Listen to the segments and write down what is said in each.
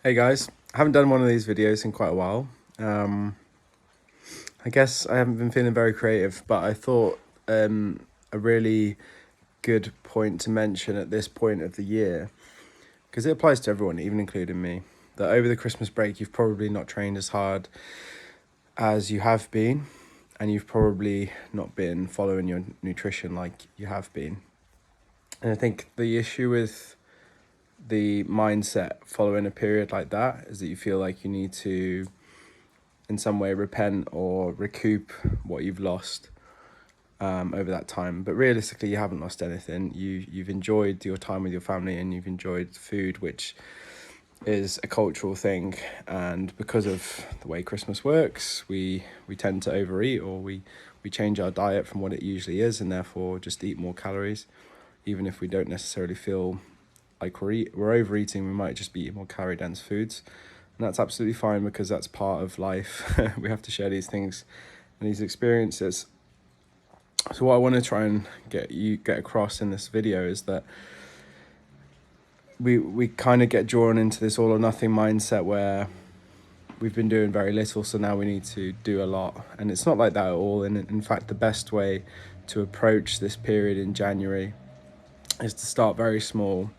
Hey guys, I haven't done one of these videos in quite a while. I guess I haven't been feeling very creative, but I thought a really good point to mention at this point of the year, because it applies to everyone, even including me, that over the Christmas break you've probably not trained as hard as you have been, and you've probably not been following your nutrition like you have been. And I think the issue with the mindset following a period like that is that you feel like you need to in some way repent or recoup what you've lost over that time. But realistically, you haven't lost anything. You've enjoyed your time with your family and you've enjoyed food, which is a cultural thing. And because of the way Christmas works, we tend to overeat, or we change our diet from what it usually is, and therefore just eat more calories, even if we don't necessarily feel like we're overeating. We might just be eating more calorie dense foods, and that's absolutely fine because that's part of life. We have to share these things and these experiences. So what I want to try and get across in this video is that we kind of get drawn into this all or nothing mindset where we've been doing very little, so now we need to do a lot. And it's not like that at all. And in fact, the best way to approach this period in January is to start very small,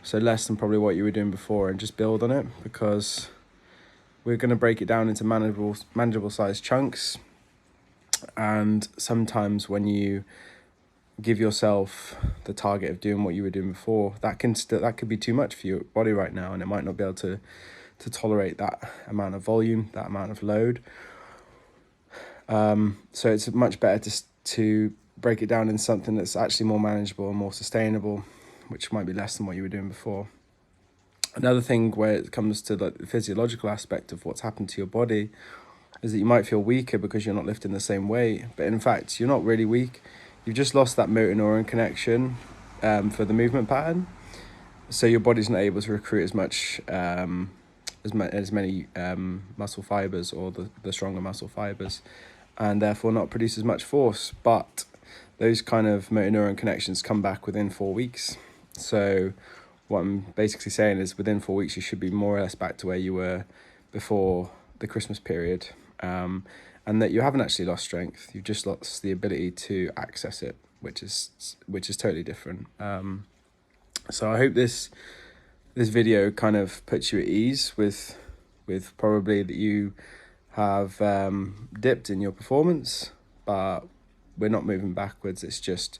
so less than probably what you were doing before, and just build on it, because we're going to break it down into manageable sized chunks. And sometimes when you give yourself the target of doing what you were doing before, that could be too much for your body right now, and it might not be able to tolerate that amount of volume, that amount of load. So it's much better to break it down in something that's actually more manageable and more sustainable, which might be less than what you were doing before. Another thing where it comes to the physiological aspect of what's happened to your body is that you might feel weaker because you're not lifting the same weight. But in fact, you're not really weak. You've just lost that motor neuron connection for the movement pattern. So your body's not able to recruit as many muscle fibers, or the stronger muscle fibers, and therefore not produce as much force. But those kind of motor neuron connections come back within 4 weeks. So what I'm basically saying is within 4 weeks, you should be more or less back to where you were before the Christmas period. And that you haven't actually lost strength. You've just lost the ability to access it, which is totally different. So I hope this video kind of puts you at ease with probably that you have dipped in your performance, but we're not moving backwards. It's just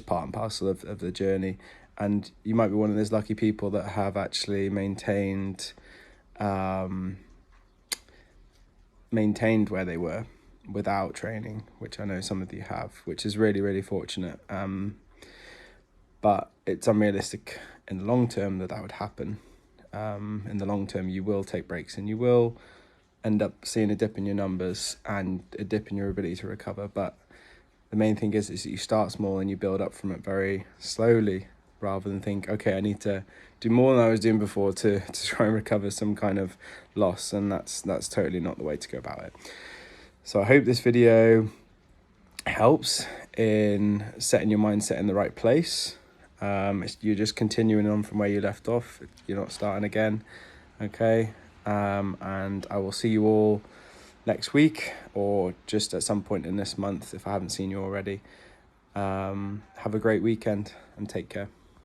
part and parcel of the journey. And you might be one of those lucky people that have actually maintained where they were without training, which I know some of you have, which is really, really fortunate. But it's unrealistic in the long term that would happen. In the long term, you will take breaks and you will end up seeing a dip in your numbers and a dip in your ability to recover. But the main thing is that you start small and you build up from it very slowly, rather than think, okay, I need to do more than I was doing before to try and recover some kind of loss. And that's totally not the way to go about it. So I hope this video helps in setting your mindset in the right place. You're just continuing on from where you left off. You're not starting again. Okay. And I will see you all next week, or just at some point in this month if I haven't seen you already. Have a great weekend and take care.